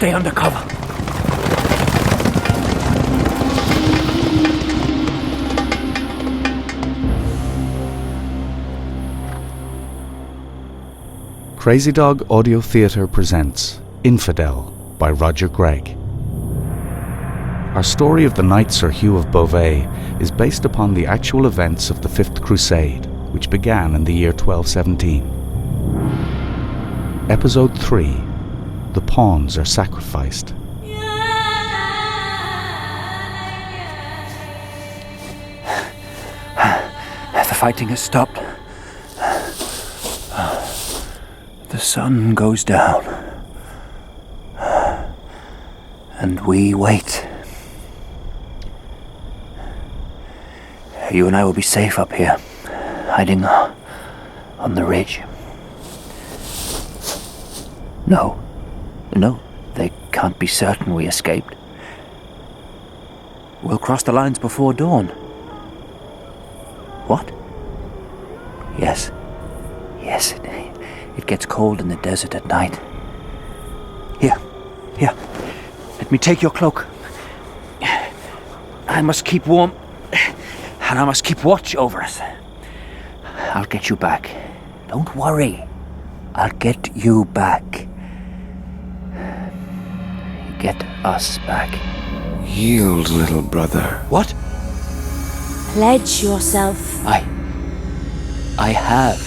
Stay under cover. Crazy Dog Audio Theatre presents Infidel by Roger Gregg. Our story of the Knight Sir Hugh of Beauvais is based upon the actual events of the Fifth Crusade, which began in the year 1217. Episode 3. The Pawns are Sacrificed. The fighting has stopped. The sun goes down. And we wait. You and I will be safe up here, hiding on the ridge. No, they can't be certain we escaped. We'll cross the lines before dawn. What? Yes, it gets cold in the desert at night. Here, let me take your cloak. I must keep warm, and I must keep watch over us. I'll get you back. Don't worry, I'll get you back. Get us back. Yield, little brother. What? Pledge yourself. I have.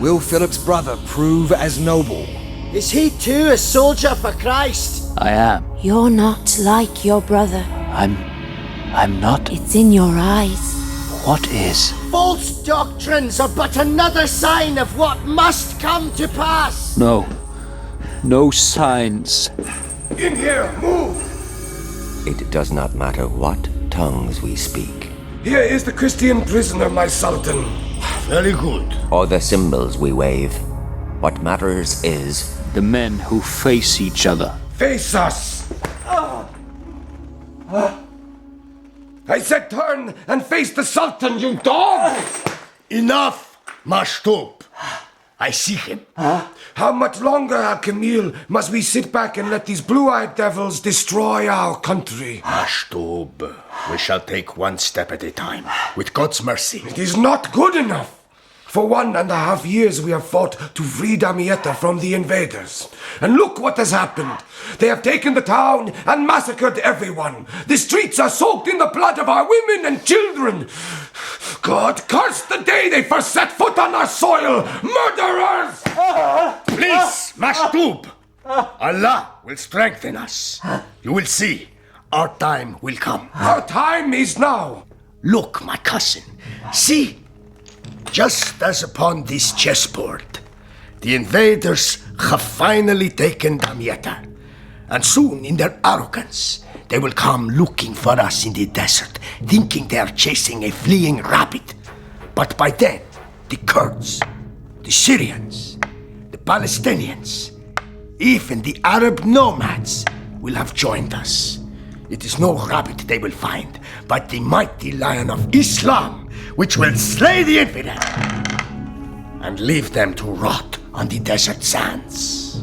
Will Philip's brother prove as noble? Is he too a soldier for Christ? I am. You're not like your brother. I'm not. It's in your eyes. What is? False doctrines are but another sign of what must come to pass. No signs. In here, move! It does not matter what tongues we speak. Here is the Christian prisoner, my sultan. Very good. Or the symbols we wave. What matters is The men who face each other. Face us! I said turn and face the sultan, you dog! Enough, Mashtub. I see him. How much longer, Al-Kamil, must we sit back and let these blue-eyed devils destroy our country? Mashtub, we shall take one step at a time, with God's mercy. It is not good enough. For 1.5 years we have fought to free Damietta from the invaders. And look what has happened. They have taken the town and massacred everyone. The streets are soaked in the blood of our women and children. God curse the day they first set foot on our soil. Murderers! Please, Mashtub. Allah will strengthen us. You will see. Our time will come. Our time is now. Look, my cousin. See? Just as upon this chessboard, the invaders have finally taken Damietta. And soon, in their arrogance, they will come looking for us in the desert, thinking they are chasing a fleeing rabbit. But by then, the Kurds, the Syrians, the Palestinians, even the Arab nomads will have joined us. It is no rabbit they will find, but the mighty lion of Islam, which will slay the infidel and leave them to rot on the desert sands.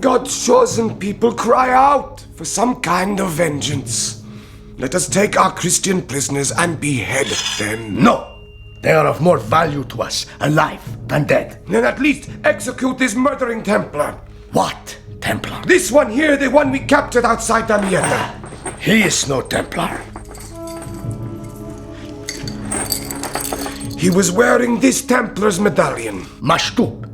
God's chosen people cry out for some kind of vengeance. Let us take our Christian prisoners and behead them. No! They are of more value to us, alive than dead. Then at least execute this murdering Templar. What Templar? This one here, the one we captured outside Damietta. He is no Templar. He was wearing this Templar's medallion. Mashtub,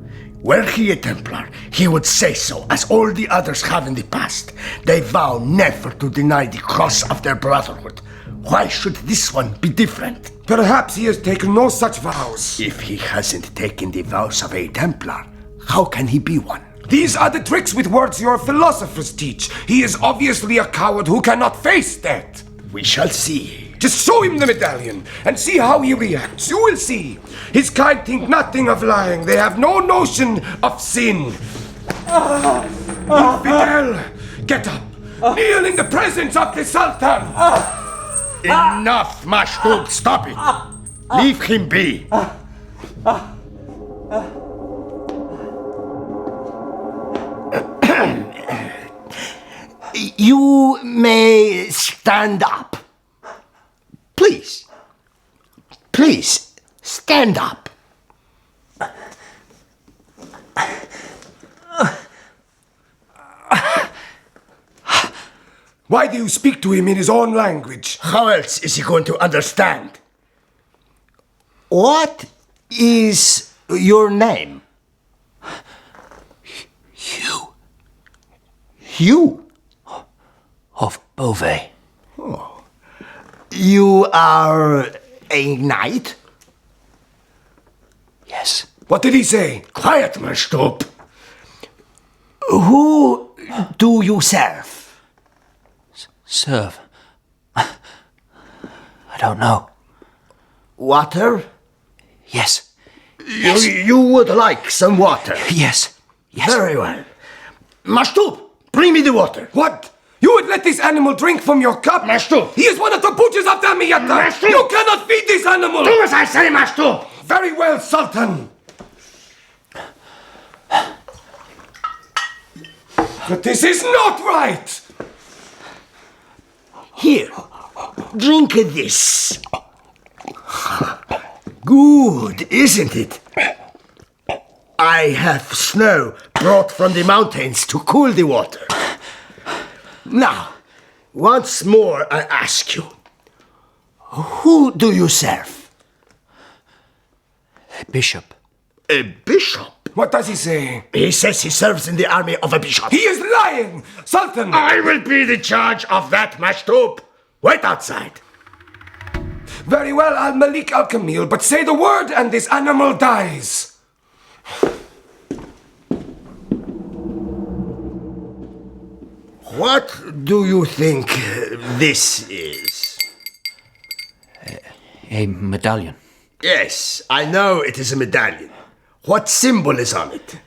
were he a Templar, he would say so, as all the others have in the past. They vow never to deny the cross of their brotherhood. Why should this one be different? Perhaps he has taken no such vows. If he hasn't taken the vows of a Templar, how can he be one? These are the tricks with words your philosophers teach. He is obviously a coward who cannot face death. We shall see. Just show him the medallion and see how he reacts. You will see. His kind think nothing of lying. They have no notion of sin. Infidel, get up. Kneel in the presence of the Sultan. Enough, Mashtub. Stop it. Leave him be. You may stand up. Please. Please, stand up. Why do you speak to him in his own language? How else is he going to understand? What is your name? Hugh Hugh. of Beauvais. You are a knight? Yes. What did he say? Quiet, Mastoop. Who do you serve? Serve. I don't know. Water? Yes. You would like some water? Yes. Yes. Very well. Mastoop, bring me the water. What? You would let this animal drink from your cup? Mastoop. He is one of the butchers of Damietta! Mastoop. You cannot feed this animal! Do as I say, Mastoop. Very well, Sultan. But this is not right! Here, drink this. Good, isn't it? I have snow brought from the mountains to cool the water. Now, once more I ask you, who do you serve? A bishop. A bishop? What does he say? He says he serves in the army of a bishop. He is lying! Sultan! I will be the charge of that, Mastoop. Wait outside. Very well, Al-Malik Al-Kamil, but say the word and this animal dies. What do you think this is? A medallion. Yes, I know it is a medallion. What symbol is on it?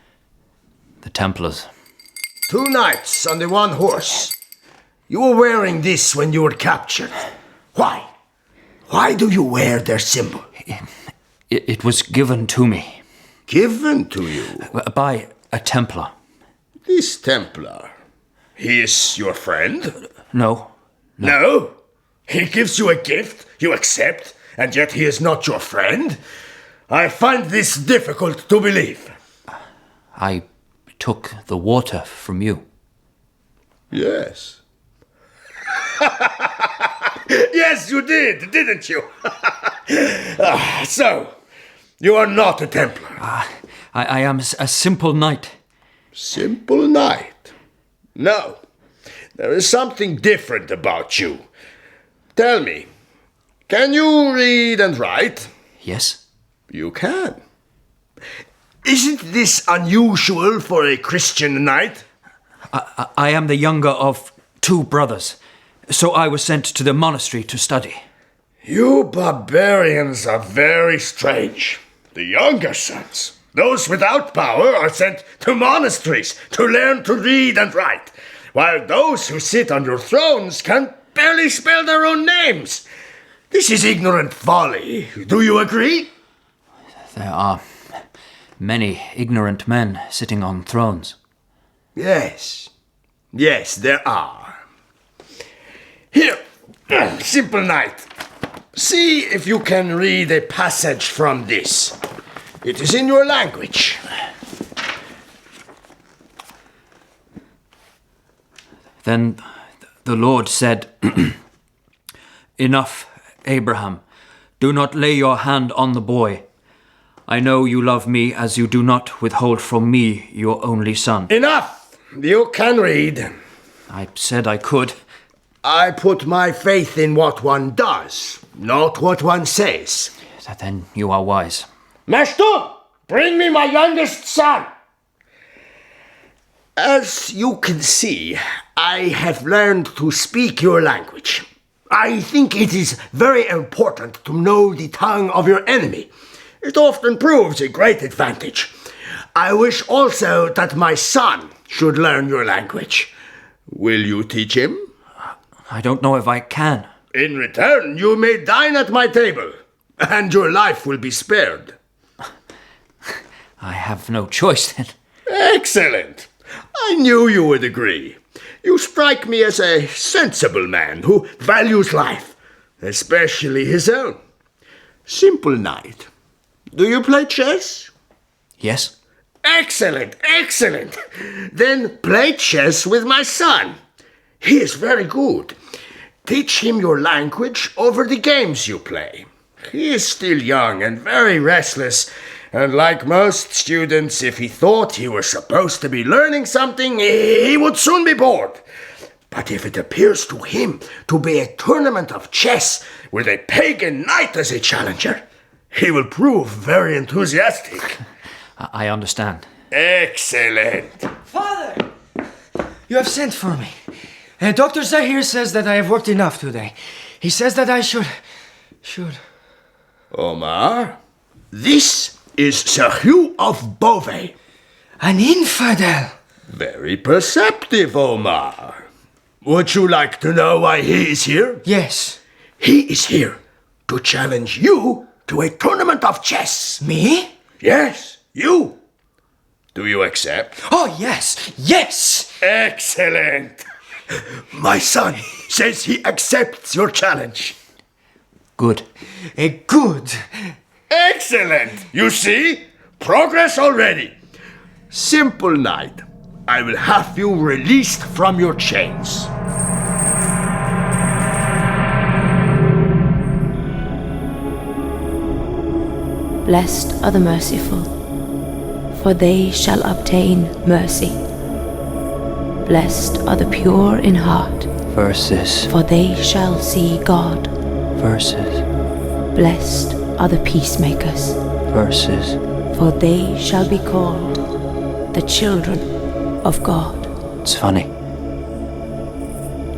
The Templars. 2 knights on the one horse. You were wearing this when you were captured. Why? Why do you wear their symbol? It was given to me. Given to you? By a Templar. This Templar. He is your friend? No. No? He gives you a gift, you accept, and yet he is not your friend? I find this difficult to believe. I took the water from you. Yes. Yes, you did, didn't you? So, you are not a Templar. I am a simple knight. Simple knight? No. There is something different about you. Tell me, can you read and write? Yes. You can. Isn't this unusual for a Christian knight? I am the younger of 2 brothers, so I was sent to the monastery to study. You barbarians are very strange. The younger sons, those without power, are sent to monasteries to learn to read and write, while those who sit on your thrones can barely spell their own names. This is ignorant folly. Do you agree? There are many ignorant men sitting on thrones. Yes. Yes, there are. Here, simple knight. See if you can read a passage from this. It is in your language. Then the Lord said, Enough, Abraham. Do not lay your hand on the boy. I know you love me as you do not withhold from me your only son. Enough! You can read. I said I could. I put my faith in what one does, not what one says. Then you are wise. Master, bring me my youngest son. As you can see, I have learned to speak your language. I think it is very important to know the tongue of your enemy. It often proves a great advantage. I wish also that my son should learn your language. Will you teach him? I don't know if I can. In return, you may dine at my table, and your life will be spared. I have no choice then. Excellent. I knew you would agree. You strike me as a sensible man who values life, especially his own. Simple knight. Do you play chess? Yes? Excellent, excellent. Then play chess with my son. He is very good. Teach him your language over the games you play. He is still young and very restless, and like most students, if he thought he was supposed to be learning something, he would soon be bored. But if it appears to him to be a tournament of chess with a pagan knight as a challenger, he will prove very enthusiastic. I understand. Excellent. Father! You have sent for me. Dr. Zahir says that I have worked enough today. He says that I should... Omar, this is Sir Hugh of Beauvais. An infidel! Very perceptive, Omar. Would you like to know why he is here? Yes. He is here to challenge you to a tournament of chess. Me? Yes, you. Do you accept? Oh, yes! Yes! Excellent. My son says he accepts your challenge. Good. Good. Excellent. You see? Progress already. Simple knight. I will have you released from your chains. Blessed are the merciful, for they shall obtain mercy. Blessed are the pure in heart, Verses. for they shall see God. Verses. Blessed are the peacemakers, Verses. for they shall be called the children of God. It's funny.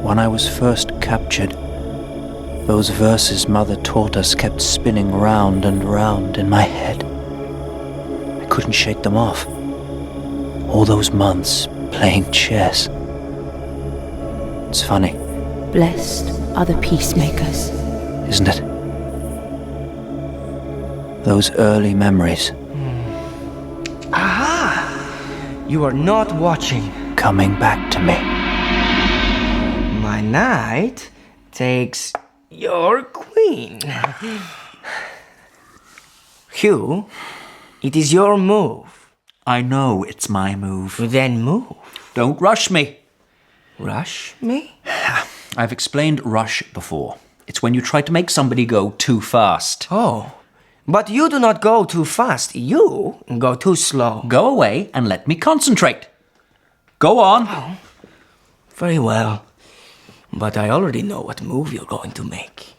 When I was first captured, those verses Mother taught us kept spinning round and round in my head. I couldn't shake them off. All those months playing chess. It's funny, Blessed are the peacemakers. isn't it? Those early memories You are not watching. coming back to me. My knight takes your queen. Hugh, it is your move. I know it's my move. Then move. Don't rush me. Rush me? I've explained rush before. It's when you try to make somebody go too fast. Oh, but you do not go too fast. You go too slow. Go away and let me concentrate. Go on. Very well. But I already know what move you're going to make.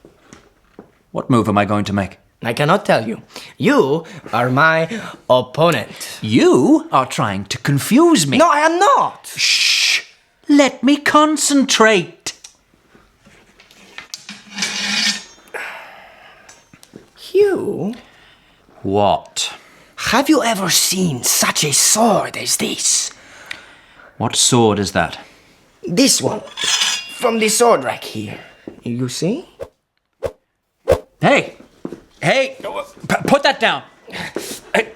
What move am I going to make? I cannot tell you. You are my opponent. You are trying to confuse me. No, I am not. Shh! Let me concentrate. Hugh, What? have you ever seen such a sword as this? What sword is that? This one. From the sword rack here. You see? Hey! Hey! Put that down! Hey,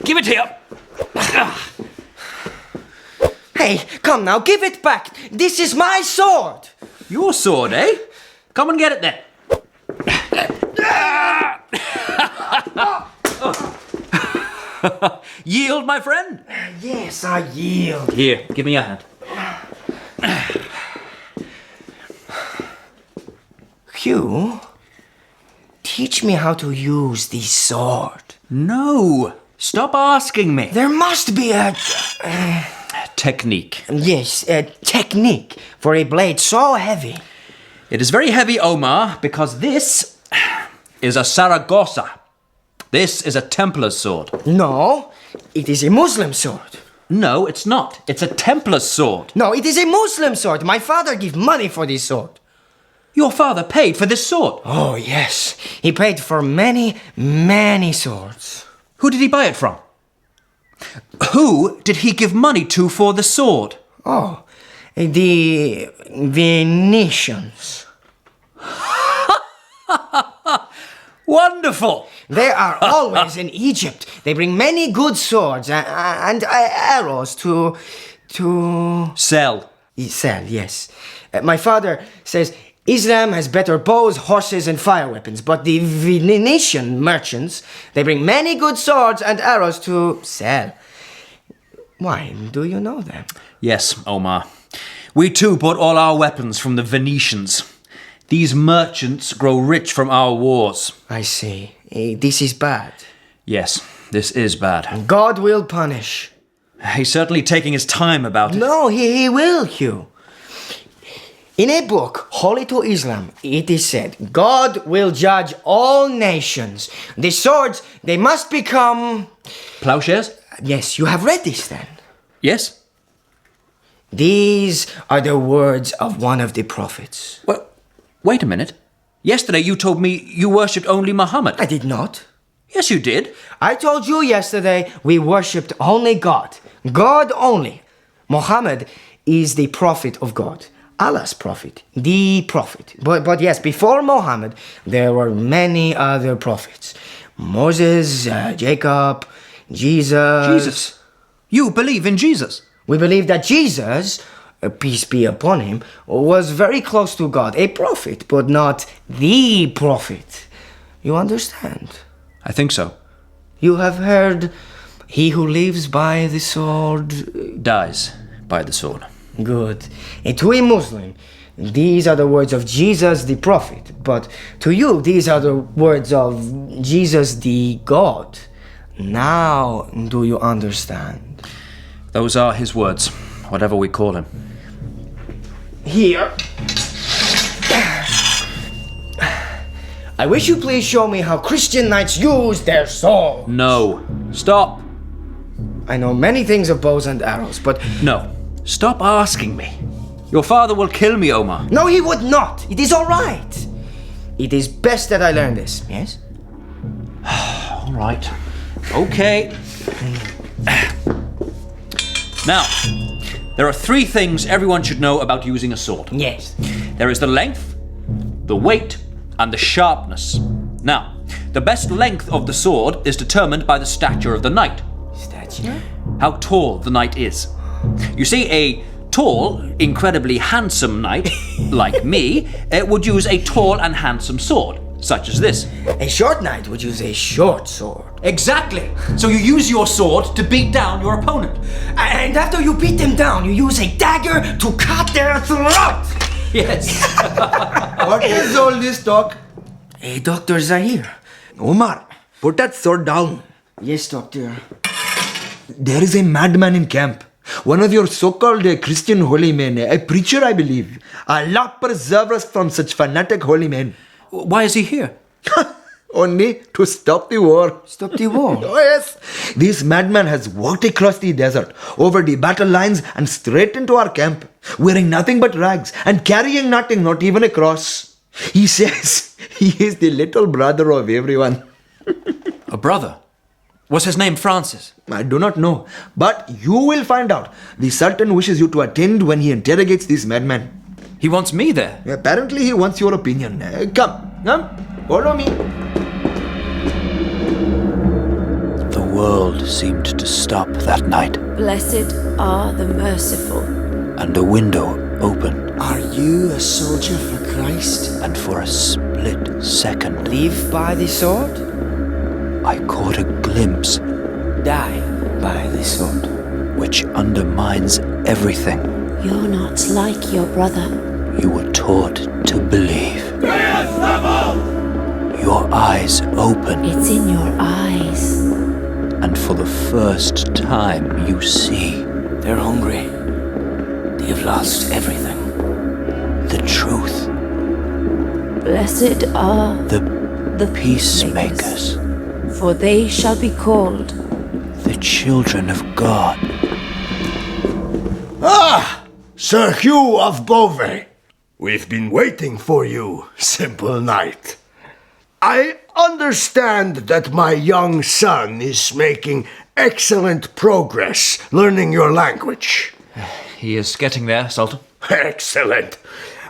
give it here! Hey, come now, give it back. This is my sword. Your sword, eh? Come and get it then. Yield, my friend. Yes, I yield. Here, give me your hand. Hugh, teach me how to use this sword. No! Stop asking me. There must be a... Technique. Yes, a technique for a blade so heavy. It is very heavy, Omar, because this is a Saragossa. This is a Templar's sword. No, it is a Muslim sword. No, it's not. It's a Templar's sword. No, it is a Muslim sword. My father gave money for this sword. Your father paid for this sword. Oh, yes. He paid for many, many swords. Who did he buy it from? Who did he give money to for the sword? Oh, the Venetians. Wonderful! They are always in Egypt. They bring many good swords and arrows to... Sell. Sell, yes. My father says Islam has better bows, horses, and fire weapons, but the Venetian merchants, they bring many good swords and arrows to sell. Why, do you know them? Yes, Omar. We too bought all our weapons from the Venetians. These merchants grow rich from our wars. I see. This is bad. Yes, this is bad. God will punish. He's certainly taking his time about it. No, he will, Hugh. In a book, Holy to Islam, it is said, God will judge all nations. The swords, they must become... Plowshares? Yes, you have read this then. Yes. These are the words of one of the prophets. Well, wait a minute. Yesterday you told me you worshipped only Muhammad. I did not. Yes, you did. I told you yesterday we worshipped only God. God only. Muhammad is the prophet of God. Allah's prophet. The prophet. But yes, before Muhammad, there were many other prophets. Moses, Jacob, Jesus. Jesus? You believe in Jesus? We believe that Jesus, peace be upon him, was very close to God. A prophet, but not the prophet. You understand? I think so. You have heard, he who lives by the sword... Dies by the sword. Good. And to a Muslim, these are the words of Jesus the prophet. But to you, these are the words of Jesus the God. Now do you understand? Those are his words, whatever we call him. Here. I wish you please show me how Christian knights use their sword. No. Stop. I know many things of bows and arrows, but... No. Stop asking me. Your father will kill me, Omar. No, he would not. It is all right. It is best that I learn this, yes? All right. Okay. Now, there are 3 things everyone should know about using a sword. Yes. There is the length, the weight, and the sharpness. Now, the best length of the sword is determined by the stature of the knight. Stature? How tall the knight is. You see, a tall, incredibly handsome knight, like me, would use a tall and handsome sword, such as this. A short knight would use a short sword. Exactly! So you use your sword to beat down your opponent. And after you beat them down, you use a dagger to cut their throat! Yes. What is all this talk? Hey, Dr. Zahir. Omar, put that sword down. Yes, doctor. There is a madman in camp. One of your so-called Christian holy men, a preacher, I believe. Allah preserve us from such fanatic holy men. Why is he here? Only to stop the war. Stop the war? Oh yes. This madman has walked across the desert, over the battle lines and straight into our camp, wearing nothing but rags and carrying nothing, not even a cross. He says he is the little brother of everyone. A brother? Was his name Francis? I do not know, but you will find out. The Sultan wishes you to attend when he interrogates this madman. He wants me there. Apparently he wants your opinion. Come, follow me. The world seemed to stop that night, Blessed are the merciful. and a window opened, Are you a soldier for Christ? and for a split second, Live by the sword, I caught a glimpse die by the sword. which undermines everything You're not like your brother. you were taught to believe. Your eyes open, It's in your eyes. and for the first time you see They're hungry. They've lost everything. the truth, Blessed are the peacemakers, for they shall be called. the children of God. Sir Hugh of Beauvais. We've been waiting for you, simple knight. I understand that my young son is making excellent progress learning your language. He is getting there, Sultan. Excellent.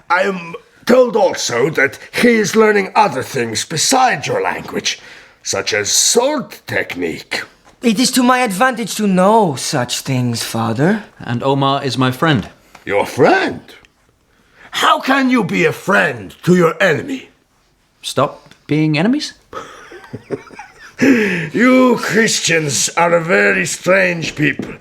I am told also that he is learning other things besides your language, such as sword technique. It is to my advantage to know such things, father. And Omar is my friend. Your friend? How can you be a friend to your enemy? Stop being enemies? You Christians are a very strange people.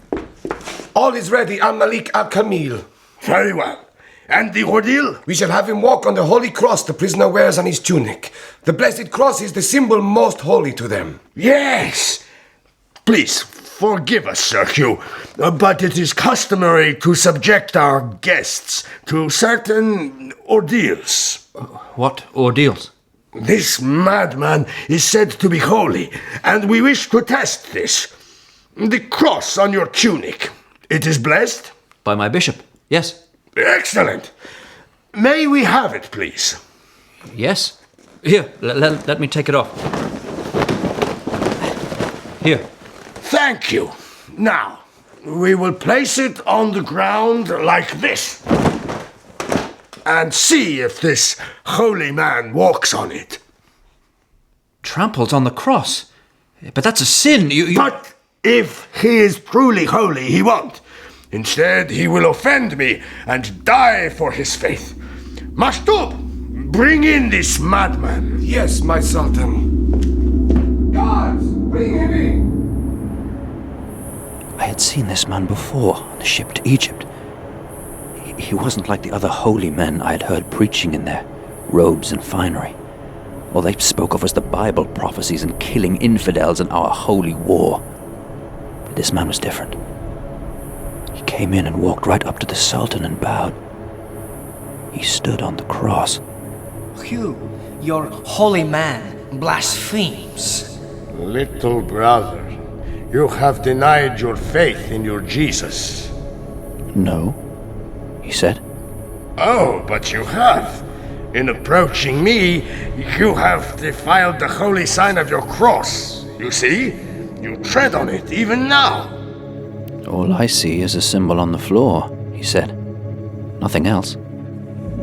All is ready, Al-Malik al-Kamil. Very well. And the ordeal? We shall have him walk on the holy cross the prisoner wears on his tunic. The blessed cross is the symbol most holy to them. Yes. Please, forgive us, Sir Hugh, but it is customary to subject our guests to certain ordeals. What ordeals? This madman is said to be holy, and we wish to test this. The cross on your tunic, it is blessed? By my bishop, yes. Excellent. May we have it, please? Yes. Here, let me take it off. Here. Thank you. Now, we will place it on the ground like this. And see if this holy man walks on it. Tramples on the cross? But that's a sin. You... But if he is truly holy, he won't. Instead, he will offend me and die for his faith. Mashtub, bring in this madman. Yes, my Sultan. Guards, bring him in. I had seen this man before on the ship to Egypt. He wasn't like the other holy men I had heard preaching in their robes and finery. All they spoke of was the Bible prophecies and killing infidels in our holy war. But this man was different. He came in and walked right up to the Sultan and bowed. He stood on the cross. Hugh, your holy man blasphemes. Little brother, you have denied your faith in your Jesus. No, he said. Oh, but you have. In approaching me, you have defiled the holy sign of your cross. You see? You tread on it even now. All I see is a symbol on the floor, he said. Nothing else.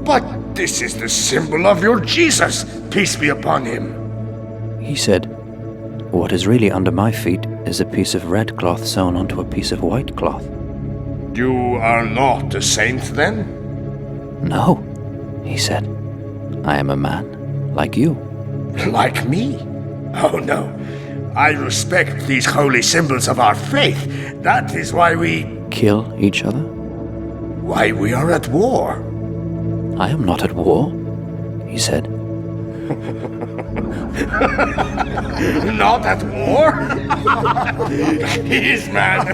But this is the symbol of your Jesus, peace be upon him. He said, what is really under my feet is a piece of red cloth sewn onto a piece of white cloth. You are not a saint, then? No, he said. I am a man, like you. Like me? Oh, no. I respect these holy symbols of our faith. That is why we... Kill each other? Why we are at war. I am not at war, he said. Not at war? He is mad.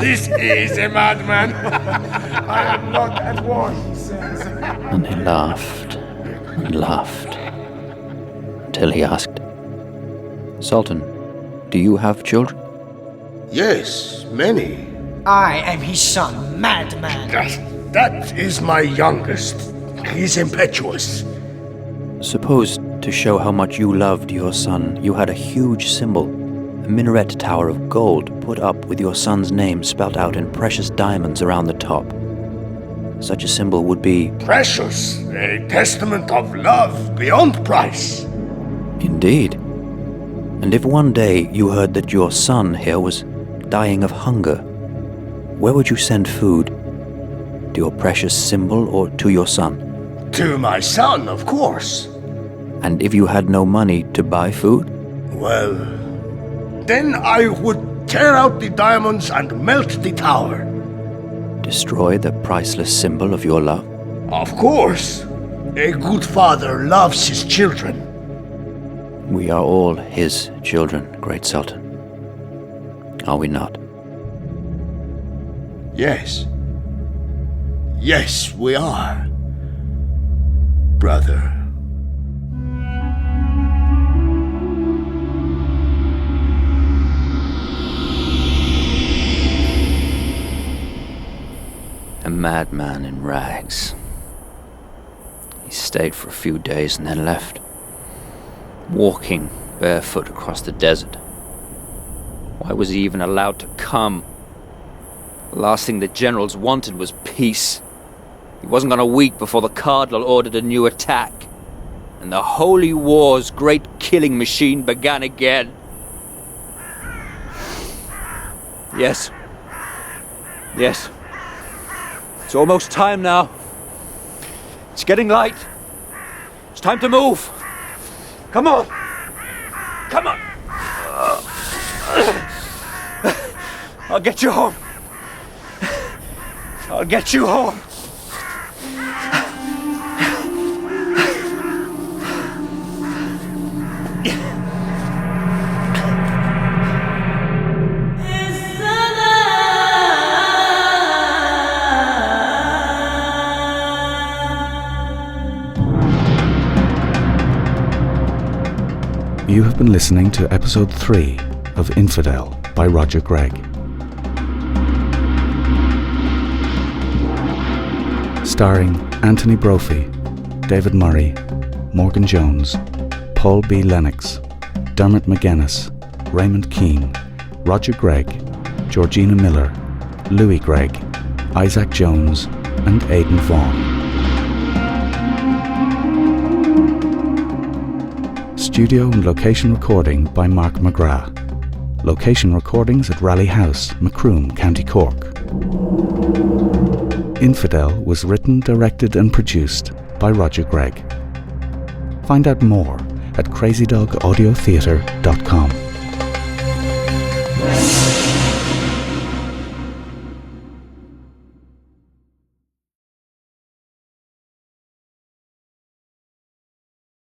This is a madman. I am not at war, he says. And he laughed and laughed until he asked, Sultan, do you have children? Yes, many. I am his son, madman. That is my youngest. He's impetuous. Suppose, to show how much you loved your son, you had a huge symbol, a minaret tower of gold put up with your son's name spelt out in precious diamonds around the top. Such a symbol would be... Precious, a testament of love beyond price. Indeed. And if one day you heard that your son here was dying of hunger, where would you send food? To your precious symbol or to your son? To my son, of course. And if you had no money to buy food? Well, then I would tear out the diamonds and melt the tower. Destroy the priceless symbol of your love? Of course. A good father loves his children. We are all his children, great Sultan. Are we not? Yes. Yes, we are. Brother. A madman in rags. He stayed for a few days and then left, walking barefoot across the desert. Why was he even allowed to come? The last thing the generals wanted was peace. It wasn't gone a week before the Cardinal ordered a new attack, and the Holy War's great killing machine began again. Yes. It's almost time now. It's getting light. It's time to move. Come on. Come on. I'll get you home. I'll get you home. You have been listening to episode 3 of Infidel by Roger Gregg. Starring Anthony Brophy, David Murray, Morgan Jones, Paul B. Lennox, Dermot McGuinness, Raymond Keane, Roger Gregg, Georgina Miller, Louis Gregg, Isaac Jones, and Aidan Vaughan. Studio and location recording by Mark McGrath. Location recordings at Raleigh House, Macroom, County Cork. Infidel was written, directed and produced by Roger Gregg. Find out more at crazydogaudiotheatre.com.